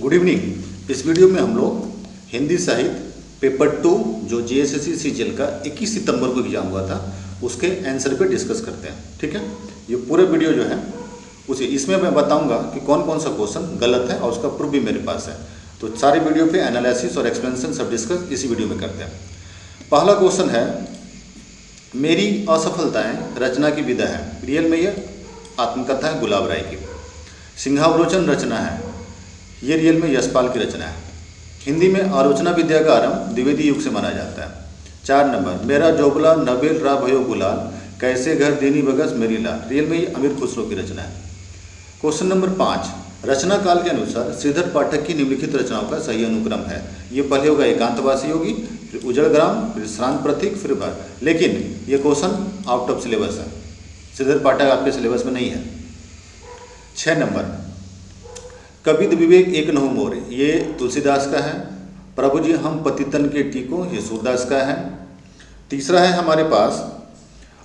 Good evening. इस video में हम लोग हिंदी साहित्य पेपर 2 जो जीएसएससी सीजीएल का 21 सितंबर को एग्जाम हुआ था उसके आंसर पे डिस्कस करते हैं। ठीक है, ये पूरा वीडियो जो है उसी इसमें मैं बताऊंगा कि कौन कौन सा क्वेश्चन गलत है और उसका प्रूफ भी मेरे पास है। तो सारे वीडियो पे एनालिसिस और एक्सप्लेनेशन सब डिस्कस इसी वीडियो में करते हैं। पहला क्वेश्चन है, मेरी असफलताएं रचना की विधा है। रियल में ये आत्मकथा है गुलाब राय की। सिंहावलोचन रचना है, ये रियल में यशपाल की रचना है। हिंदी में आलोचना विद्या का आरंभ द्विवेदी युग से माना जाता है। 4 नंबर, मेरा जोबला नबेल रा भयो गुलाल कैसे घर देनी बगस मेरी लाल, रियल में ये अमीर खुसरो की रचना है। क्वेश्चन नंबर 5, रचना काल के अनुसार श्रीधर पाठक की निम्नलिखित रचनाओं का सही अनुक्रम है। ये पहले होगा एकांतवासी योगी, फिर उजड़ ग्राम, फिर श्रांत प्रतीक, फिर भर। लेकिन ये क्वेश्चन आउट ऑफ सिलेबस है, श्रीधर पाठक आपके सिलेबस में नहीं है। 6 नंबर, कविद विवेक एक नहु मोरे, ये तुलसीदास का है। प्रभु जी हम पतितन के टीको, ये सूरदास का है। तीसरा है हमारे पास,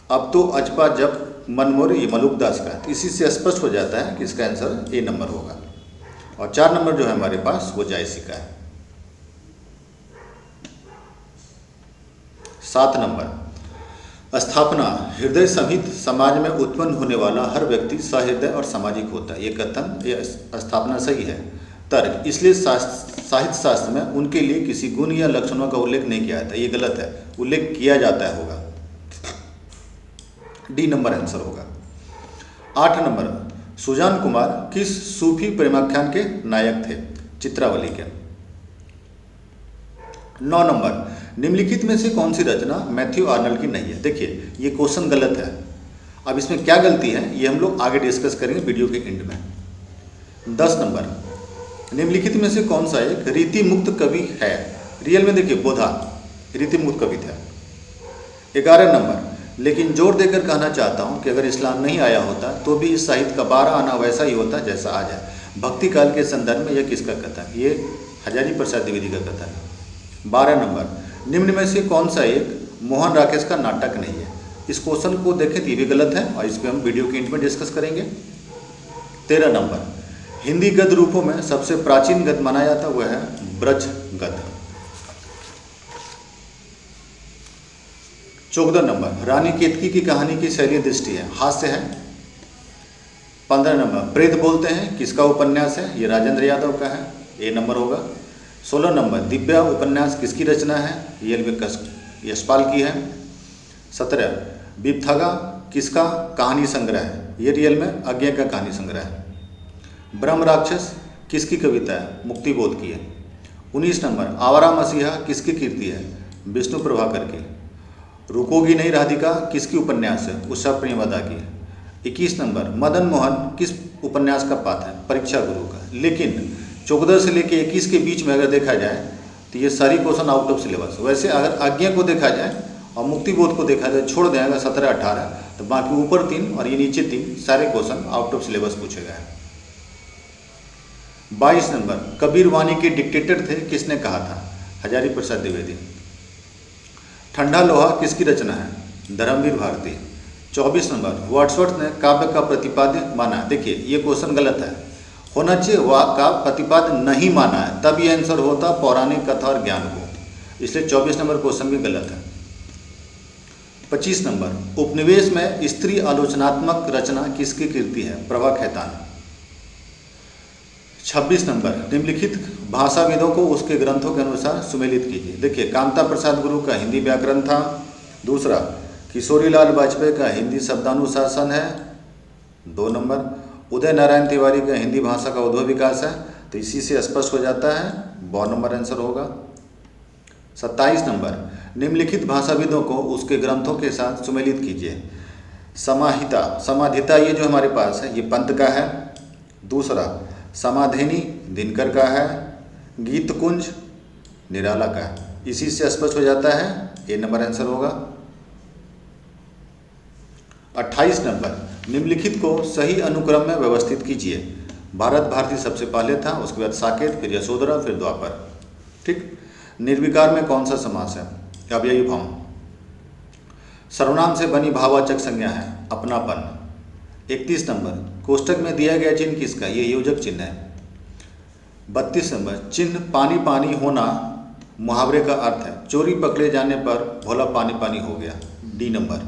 अब तो अजपा जब मन मोरे, ये मलुकदास का है। इसी से स्पष्ट हो जाता है कि इसका आंसर ए नंबर होगा। और 4 नंबर जो है हमारे पास वो जायसी का है। 7 नंबर, स्थापना हृदय सहित समाज में उत्पन्न होने वाला हर व्यक्ति सहृदय और सामाजिक होता है। ये कथन, ये स्थापना सही है। तर्क, इसलिए साहित्य शास्त्र में उनके लिए किसी गुण या लक्षणों का उल्लेख नहीं किया जाता। ये गलत है, उल्लेख किया जाता है होगा। डी नंबर आंसर होगा। 8 नंबर, सुजान कुमार किस सूफी प्रेमाख्यान के नायक थे? चित्रावली के। 9 नंबर, निम्नलिखित में से कौन सी रचना मैथ्यू आर्नल्ड की नहीं है? देखिए ये क्वेश्चन गलत है। अब इसमें क्या गलती है ये हम लोग आगे डिस्कस करेंगे वीडियो के एंड में। 10 नंबर, निम्नलिखित में से कौन सा एक रीति मुक्त कवि है? रियल में देखिए बोधा रीति मुक्त कवि था। 11 नंबर, लेकिन जोर देकर कहना चाहता हूँ कि अगर इस्लाम नहीं आया होता तो भी इस साहित्य का 12 आना वैसा ही होता जैसा आज है। भक्ति काल के संदर्भ में यह किसका कथन? ये हजारी प्रसाद द्विवेदी का कथन है। 12 नंबर, निम्न में से कौन सा एक मोहन राकेश का नाटक नहीं है? इस क्वेश्चन को देखें तो ये भी गलत है और इस पर हम वीडियो के एंड में डिस्कस करेंगे। 13 नंबर, हिंदी गद्य रूपों में सबसे प्राचीन गद्य माना जाता वह है ब्रज गद्य। 14 नंबर, रानी केतकी की कहानी की शैली दृष्टि है, हास्य है। 15 नंबर, प्रेत बोलते हैं किसका उपन्यास है? ये राजेंद्र यादव का है, ए नंबर होगा। 16 नंबर, दिव्या उपन्यास किसकी रचना है? ये यशपाल की है। 17, बिपथगा किसका कहानी संग्रह है? ये रियल में अज्ञा का कहानी संग्रह है। ब्रह्म राक्षस किसकी कविता है? मुक्तिबोध की है। 19 नंबर, आवारा मसीहा किसकी कीर्ति है? विष्णु प्रभाकर की। रुकोगी नहीं राधिका किसकी उपन्यास है? उषा प्रेमदा की। 21 नंबर, मदन मोहन किस उपन्यास का पात्र है? परीक्षा गुरु का। लेकिन 14 से लेकर 21 के बीच में अगर देखा जाए तो ये सारी क्वेश्चन आउट ऑफ सिलेबस। वैसे अगर आज्ञा को देखा जाए और मुक्तिबोध को देखा जाए, छोड़ दें अगर 17, 18, तो बाकी ऊपर 3 और ये नीचे 3 सारे क्वेश्चन आउट ऑफ सिलेबस पूछे गए हैं। 22 नंबर, कबीर वाणी के डिक्टेटर थे किसने कहा था? हजारी प्रसाद द्विवेदी। ठंडा लोहा किसकी रचना है? धर्मवीर भारती। 24 नंबर, वर्ड्सवर्थ ने काव्य का प्रतिपाद्य माना। देखिए ये क्वेश्चन गलत है, होना चाहिए वह का प्रतिपाद्य नहीं माना है, तब ये आंसर होता पौराणिक कथा और ज्ञान को। इसलिए 24 नंबर क्वेश्चन भी गलत है। 25 नंबर, उपनिवेश में स्त्री आलोचनात्मक रचना किसकी कीर्ति है? प्रभा खेतान। 26 नंबर, निम्नलिखित भाषाविदों को उसके ग्रंथों के अनुसार सुमेलित कीजिए। देखिए कामता प्रसाद गुरु का हिंदी व्याकरण था। दूसरा, किशोरीलाल वाजपेयी का हिंदी शब्दानुशासन है, 2 नंबर। उदय नारायण तिवारी का हिंदी भाषा का उद्भव विकास है, तो इसी से स्पष्ट हो जाता है 2 नंबर आंसर होगा। 27 नंबर, निम्नलिखित भाषाविदों को उसके ग्रंथों के साथ सुमेलित कीजिए। समाधिता ये जो हमारे पास है ये पंत का है। दूसरा, समाधिनी दिनकर का है। गीतकुंज निराला का है, इसी से स्पष्ट हो जाता है, ए नंबर आंसर होगा। 28 नंबर, निम्नलिखित को सही अनुक्रम में व्यवस्थित कीजिए। भारत भारती सबसे पहले था, उसके बाद साकेत, फिर यशोधरा, फिर द्वापर। ठीक। निर्विकार में कौन सा समास है? अव्ययी भाव। सर्वनाम से बनी भाववाचक संज्ञा है अपनापन। 31 नंबर, कोष्टक में दिया गया चिन्ह किसका? ये योजक चिन्ह है। 32 नंबर, चिन्ह पानी पानी होना मुहावरे का अर्थ है। चोरी पकड़े जाने पर भोला पानी पानी हो गया, डी नंबर।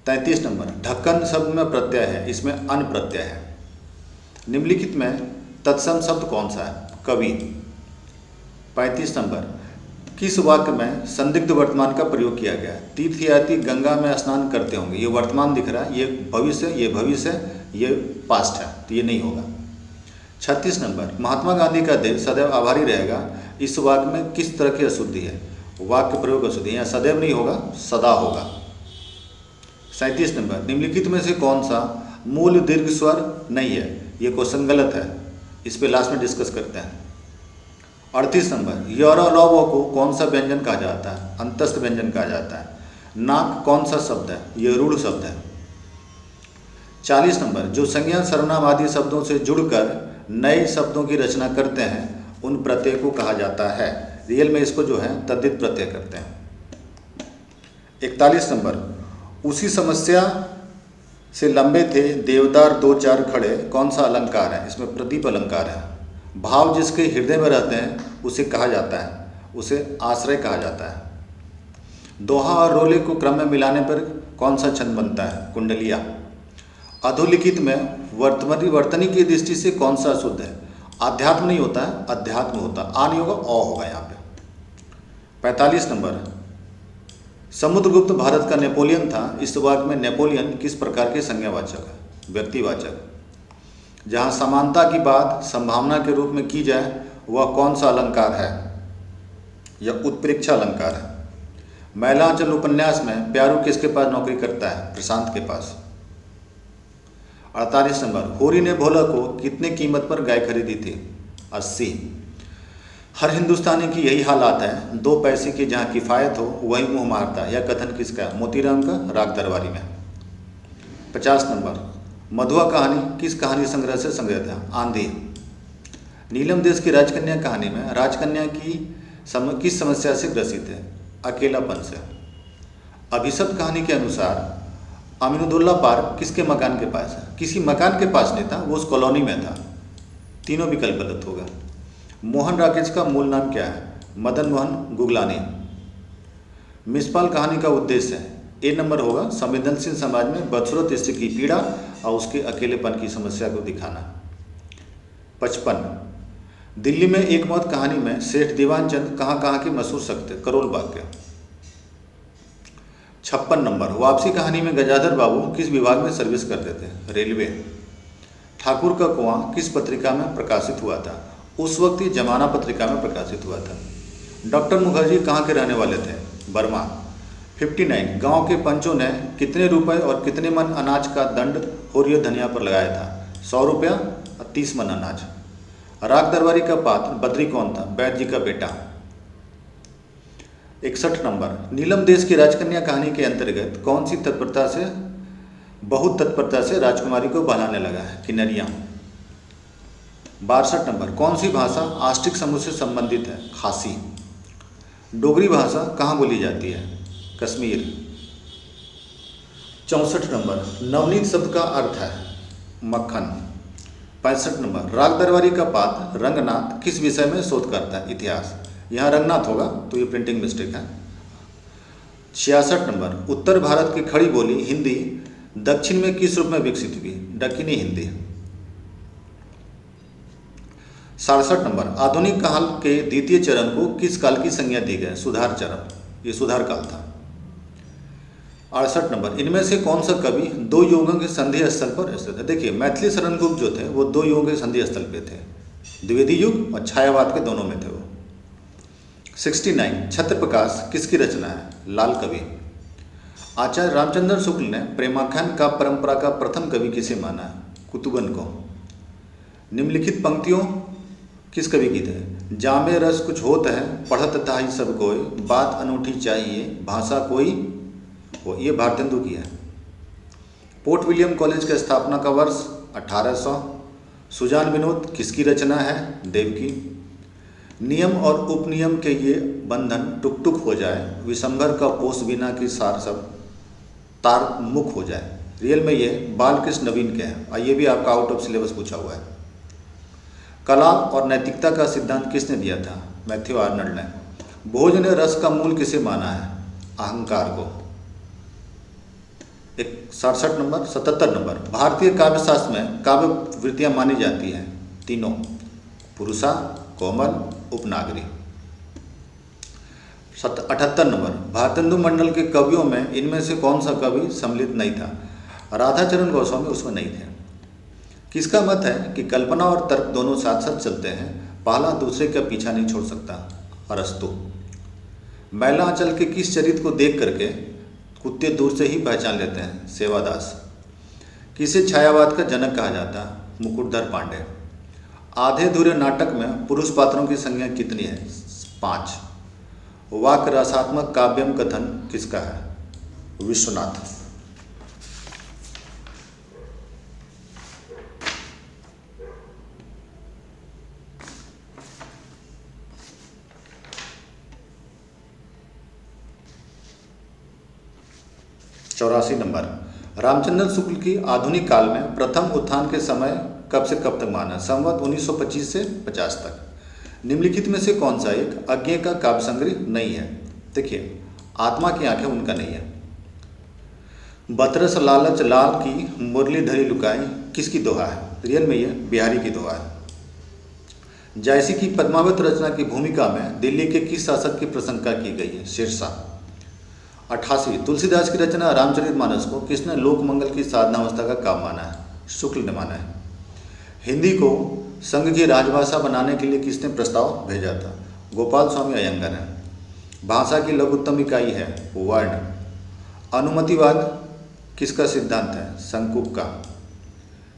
33 नंबर, ढक्कन शब्द में प्रत्यय है, इसमें अन प्रत्यय है। निम्नलिखित में तत्सम शब्द कौन सा है? कवि। 35 नंबर, किस वाक्य में संदिग्ध वर्तमान का प्रयोग किया गया? तीर्थयात्री गंगा में स्नान करते होंगे, ये वर्तमान दिख रहा है, ये भविष्य, ये पास्ट है, तो ये नहीं होगा। 36 नंबर, महात्मा गांधी का देश सदैव आभारी रहेगा, इस वाक्य में किस तरह की अशुद्धि है? वाक्य प्रयोग अशुद्धि, यहाँ सदैव नहीं होगा, सदा होगा। 37 नंबर, निम्नलिखित में से कौन सा मूल दीर्घ स्वर नहीं है? ये क्वेश्चन गलत है, इस पे लास्ट में डिस्कस करते हैं। 38 नंबर, य र ल व को कौन सा व्यंजन कहा जाता है? अंतस्थ व्यंजन कहा जाता है। नाक कौन सा शब्द है? ये रूढ़ शब्द है। 40 नंबर, जो संज्ञा सर्वनाम आदि शब्दों से जुड़कर नए शब्दों की रचना करते हैं उन प्रत्यय को कहा जाता है। रियल में इसको जो है तद्धित प्रत्यय करते हैं। 41 नंबर, उसी समस्या से लंबे थे देवदार दो चार खड़े, कौन सा अलंकार है? इसमें प्रदीप अलंकार है। भाव जिसके हृदय में रहते हैं उसे कहा जाता है, उसे आश्रय कहा जाता है। दोहा और रोले को क्रम में मिलाने पर कौन सा छंद बनता है? कुंडलिया। अधोलिखित में वर्तनी की दृष्टि से कौन सा शुद्ध है? आध्यात्म नहीं होता है, अध्यात्म होता है। आ नहीं होगा, अ होगा यहाँ पे। 45 नंबर, समुद्रगुप्त भारत का नेपोलियन था, इस वाक्य में नेपोलियन किस प्रकार के संज्ञावाचक है? व्यक्तिवाचक। जहाँ समानता की बात संभावना के रूप में की जाए वह कौन सा अलंकार है? यह उत्प्रेक्षा अलंकार है। मैलांचल उपन्यास में प्यारू किसके पास नौकरी करता है? प्रशांत के पास। 48 नंबर, होरी ने भोला को कितने कीमत पर गाय खरीदी थी? 80। हर हिंदुस्तानी की यही हालात है, 2 पैसे की जहाँ किफ़ायत हो वही मुँह मारता है। यह कथन किसका? मोतीराम का, राग दरबारी में। 50 नंबर, मधुआ कहानी किस कहानी संग्रह से संग्रहित है? आंधी। नीलम देश की राजकन्या कहानी में राजकन्या की किस समस्या से ग्रसित है? अकेलापन से। अभिशप्त कहानी के अनुसार अमीनुद्दौला पार्क किसके मकान के पास है? किसी मकान के पास नहीं था, वो उस कॉलोनी में था। तीनों विकल्प गलत होगा। मोहन राकेश का मूल नाम क्या है? मदन मोहन गुगलानी। मिसपाल कहानी का उद्देश्य है, ए नंबर होगा, संवेदनशील समाज में बदसूरत स्त्री की पीड़ा और उसके अकेलेपन की समस्या को दिखाना। 55, दिल्ली में एक मौत कहानी में सेठ दीवानचंद कहाँ के मशहूर शख्स थे? करोल बाग के। 56 नंबर, वापसी कहानी में गजाधर बाबू किस विभाग में सर्विस करते थे? रेलवे। ठाकुर का कुआं किस पत्रिका में प्रकाशित हुआ था? उस वक्त ही जमाना पत्रिका में प्रकाशित हुआ था। डॉक्टर मुखर्जी कहाँ के रहने वाले थे? बर्मा। 59, गांव के पंचों ने कितने रुपए और कितने मन अनाज का दंड होरियो धनिया पर लगाया था? 100 रुपया और 30 मन अनाज। राग दरबारी का पात्र बद्री कौन था? बैद जी का बेटा। 61 नंबर, नीलम देश की राजकन्या कहानी के अंतर्गत कौन सी बहुत तत्परता से राजकुमारी को बहलाने लगा है? किन्नरियाँ। 62 नंबर, कौन सी भाषा आस्टिक समूह से संबंधित है? खासी। डोगरी भाषा कहाँ बोली जाती है? कश्मीर। 64 नंबर, नवनीत शब्द का अर्थ है? मक्खन। 65 नंबर, राग दरबारी का पात्र रंगनाथ किस विषय में शोध करता है? इतिहास। यहाँ रंगनाथ होगा तो ये प्रिंटिंग मिस्टेक है। 66 नंबर, उत्तर भारत की खड़ी बोली हिंदी दक्षिण में किस रूप में विकसित हुई? दक्षिणी हिंदी। 67 नंबर, आधुनिक काल के द्वितीय चरण को किस काल की संज्ञा दी गई? सुधार चरण, ये सुधार काल था। 68 नंबर, इनमें से कौन सा कवि 2 युगों के संधि स्थल पर स्थित है? देखिए, मैथिली शरणगुप्त जो थे वो 2 युगों के संधि स्थल पे थे, द्विवेदी युग और छायावाद के दोनों में थे वो। 69, छत्रप्रकाश किसकी रचना है? लाल कवि। आचार्य रामचंद्र शुक्ल ने प्रेमाख्यान का परंपरा का प्रथम कवि किसे माना है? कुतुबन को। निम्नलिखित पंक्तियों किस कवि की थे? जामे रस कुछ होत है, पढ़त था ही सब कोई, बात अनूठी चाहिए, भाषा कोई हो। ये भारतेंदु की है। पोर्ट विलियम कॉलेज का स्थापना का वर्ष 1800। सुजान विनोद किसकी रचना है? देवकी। नियम और उपनियम के ये बंधन टुक टुक हो जाए, विशंभर का पोष बिना की सार सब तार मुख हो जाए। रियल में ये बालकृष्ण नवीन के हैं और ये भी आपका आउट ऑफ सिलेबस पूछा हुआ है। कला और नैतिकता का सिद्धांत किसने दिया था? मैथ्यू आर्नल्ड ने। भोज ने रस का मूल किसे माना है? अहंकार को। 67 नंबर, 77 नंबर, भारतीय काव्य शास्त्र में काव्य वृत्तियां मानी जाती हैं तीनों: पुरुषा, कोमल, उपनागरी। 78 नंबर, भारतेंदु मंडल के कवियों में इनमें से कौन सा कवि सम्मिलित नहीं था? राधाचरण गोस्वामी उसमें नहीं थे। किसका मत है कि कल्पना और तर्क दोनों साथ साथ चलते हैं, पहला दूसरे का पीछा नहीं छोड़ सकता? अरस्तु। मैला आंचल के किस चरित्र को देख करके कुत्ते दूर से ही पहचान लेते हैं? सेवादास। किसे छायावाद का जनक कहा जाता? मुकुटधर पांडे। आधे अधूरे नाटक में पुरुष पात्रों की संख्या कितनी है? 5। वाक् रसात्मक काव्यम कथन किसका है? विश्वनाथ। चौरासी नंबर, रामचंद्र शुक्ल की आधुनिक काल में प्रथम उत्थान के समय कब से कब तक माना? संवत 1925 से 50 तक। निम्नलिखित में से कौन सा एक अज्ञेय का काव्य संग्रह नहीं है? देखिए, आत्मा की आंखें उनका नहीं है। बतरस लालच लाल की मुरली धरी लुकाई किसकी दोहा है? रियल में ये बिहारी की दोहा है। जायसी की पद्मावत रचना की भूमिका में दिल्ली के किस शासक की प्रशंसा की गई है? शेरशाह। 88, तुलसीदास की रचना रामचरितमानस को किसने लोकमंगल की साधनावस्था का काव्य माना है? शुक्ल ने माना है। हिंदी को संघ की राजभाषा बनाने के लिए किसने प्रस्ताव भेजा था? गोपाल स्वामी अयंगर ने। भाषा की लघुत्तम इकाई है वर्ण। अनुमतिवाद किसका सिद्धांत है? शंकुक का।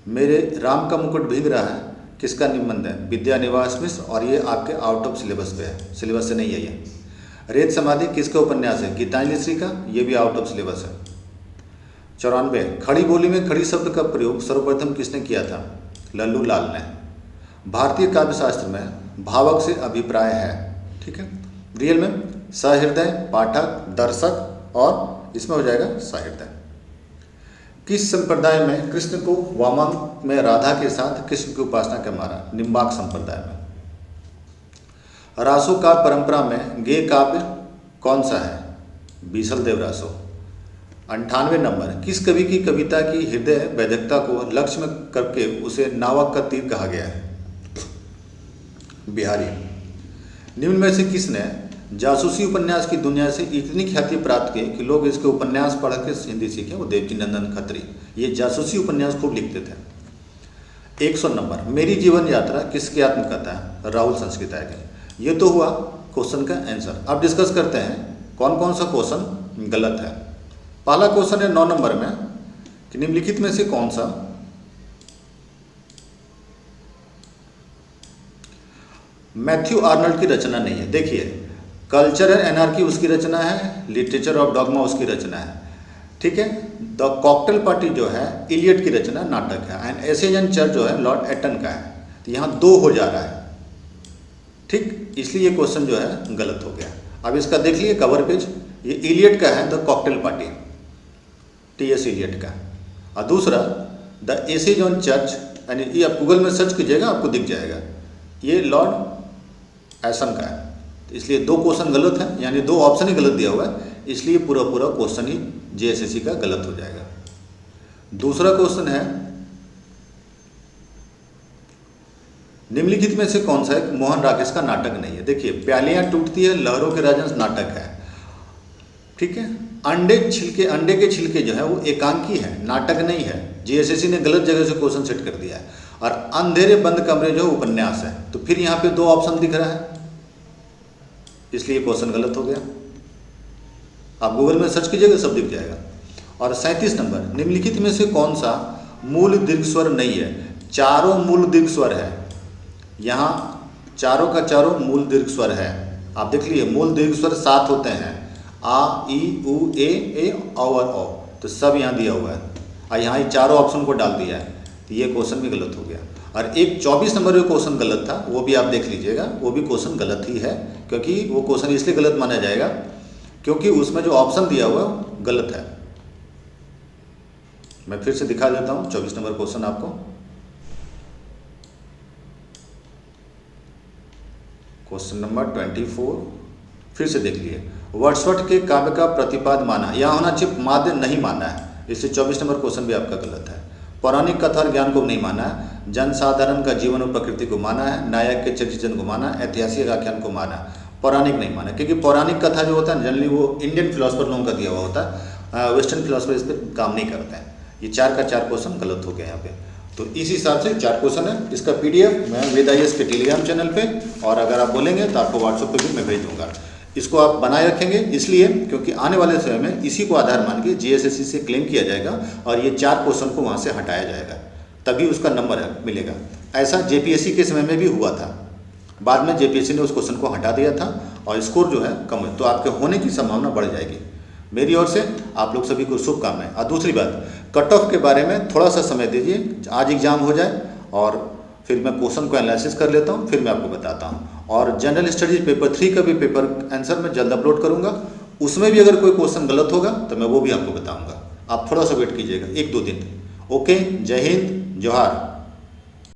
मेरे राम का मुकुट भीग रहा है किसका निबंध है? विद्यानिवास मिश्र, और ये आपके आउट ऑफ सिलेबस पे है, सिलेबस से नहीं है ये। रेत समाधि किसका उपन्यास है? गीतांजलि श्री का, ये भी आउट ऑफ सिलेबस है। 94, खड़ी बोली में खड़ी शब्द का प्रयोग सर्वप्रथम किसने किया था? लल्लू लाल ने। भारतीय काव्य शास्त्र में भावक से अभिप्राय है, ठीक है। रियल में सहृदय, पाठक, दर्शक, और इसमें हो जाएगा सहृदय। किस संप्रदाय में कृष्ण को वामांग में राधा के साथ कृष्ण की उपासना का मारा? निम्बाक संप्रदाय में। रासो काव्य परंपरा में गेय काव्य कौन सा है? बीसल देव रासो। 98 नंबर, किस कवि की कविता की हृदय वैधकता को लक्ष्य में करके उसे नावक का तीर कहा गया है? बिहारी। निम्न में से किसने जासूसी उपन्यास की दुनिया से इतनी ख्याति प्राप्त की कि लोग इसके उपन्यास पढ़ के हिंदी सीखे? वो देवकी नंदन खत्री। ये जासूसी उपन्यास खूब लिखते थे। 100 नंबर, मेरी जीवन यात्रा किसकी आत्मकथा है? राहुल संस्कृताय के। ये तो हुआ क्वेश्चन का आंसर। अब डिस्कस करते हैं कौन कौन सा क्वेश्चन गलत है। पहला क्वेश्चन है 9 नंबर में कि निम्नलिखित में से कौन सा मैथ्यू आर्नल्ड की रचना नहीं है? देखिए, कल्चर एंड एनार्की उसकी रचना है, लिटरेचर ऑफ डॉगमा उसकी रचना है, ठीक है। द कॉकटेल पार्टी जो है इलियट की रचना, नाटक है। एंड एसेज एंड चर्च जो है लॉर्ड एटन का है। तो यहाँ 2 हो जा रहा है, ठीक, इसलिए ये क्वेश्चन जो है गलत हो गया। अब इसका देख लिए कवर पेज, ये इलियट का है, the cocktail party, T S. Eliot का। और दूसरा द एसेज ऑन चर्च, यानी ये आप गूगल में सर्च कीजिएगा आपको दिख जाएगा, ये लॉर्ड एसन का है। इसलिए 2 क्वेश्चन गलत है, यानी 2 ऑप्शन ही गलत दिया हुआ है, इसलिए पूरा क्वेश्चन ही जेएसएससी का गलत हो जाएगा। दूसरा क्वेश्चन है निम्नलिखित में से कौन सा एक मोहन राकेश का नाटक नहीं है? देखिए, प्यालियां टूटती है, लहरों के राजंस नाटक है, ठीक है। अंडे के छिलके जो है वो एकांकी है, नाटक नहीं है। जेएसएससी ने गलत जगह से क्वेश्चन सेट कर दिया है। और अंधेरे बंद कमरे जो उपन्यास है, तो फिर यहाँ पे 2 ऑप्शन दिख रहा है, इसलिए क्वेश्चन गलत हो गया। आप गूगल में सर्च कीजिएगा सब दिख जाएगा। और 37 नंबर, निम्नलिखित में से कौन सा मूल दीर्घ स्वर नहीं है? चारों मूल दीर्घ स्वर है, यहाँ चारों का चारों मूल दीर्घ स्वर है। आप देख लीजिए, मूल दीर्घ स्वर 7 होते हैं, आ, ई, उ, ए और ओ, तो सब यहाँ दिया हुआ है। और यहाँ ये चारों ऑप्शन को डाल दिया है, तो ये क्वेश्चन भी गलत हो गया। और एक 24 नंबर का क्वेश्चन गलत था, वो भी आप देख लीजिएगा, वो भी क्वेश्चन गलत ही है, क्योंकि वो क्वेश्चन इसलिए गलत माना जाएगा क्योंकि उसमें जो ऑप्शन दिया हुआ है गलत है। मैं फिर से दिखा देता हूँ 24 नंबर क्वेश्चन आपको। क्वेश्चन नंबर 24 फिर से देख लिए। वर्ड्सवर्थ के काव्य का प्रतिपाद माना, यहाँ होना चाहिए माध्य नहीं माना है, इसलिए 24 नंबर क्वेश्चन भी आपका गलत है। पौराणिक कथा और ज्ञान को नहीं माना है, जनसाधारण का जीवन और प्रकृति को माना है, नायक के चरित्र को माना, ऐतिहासिक आख्यान को माना, पौराणिक नहीं माना। क्योंकि पौराणिक कथा जो होता है जनरली वो इंडियन फिलोसफर लोगों का दिया हुआ होता है, वेस्टर्न फिलोसफर इस पर काम नहीं करते हैं। ये 4 का 4 क्वेश्चन गलत हो गया यहाँ पे। तो इस हिसाब से 4 क्वेश्चन है। इसका PDF मैं वेद IAS के टेलीग्राम चैनल पे, और अगर आप बोलेंगे तो आपको व्हाट्सएप पे भी मैं भेज दूंगा। इसको आप बनाए रखेंगे इसलिए क्योंकि आने वाले समय में इसी को आधार मान के JSSC से क्लेम किया जाएगा और ये 4 क्वेश्चन को वहाँ से हटाया जाएगा, तभी उसका नंबर मिलेगा। ऐसा JPSC के समय में भी हुआ था, बाद में JPSC ने उस क्वेश्चन को हटा दिया था और स्कोर जो है कम है, तो आपके होने की संभावना बढ़ जाएगी। मेरी ओर से आप लोग सभी को शुभकामनाएं। और दूसरी बात, कट ऑफ के बारे में थोड़ा सा समय दीजिए, आज एग्जाम हो जाए और फिर मैं क्वेश्चन को एनालिसिस कर लेता हूँ, फिर मैं आपको बताता हूँ। और जनरल स्टडीज पेपर 3 का भी पेपर आंसर मैं जल्द अपलोड करूँगा, उसमें भी अगर कोई क्वेश्चन गलत होगा तो मैं वो भी आपको बताऊँगा। आप थोड़ा सा वेट कीजिएगा 1-2 दिन। ओके, जय हिंद, जोहार।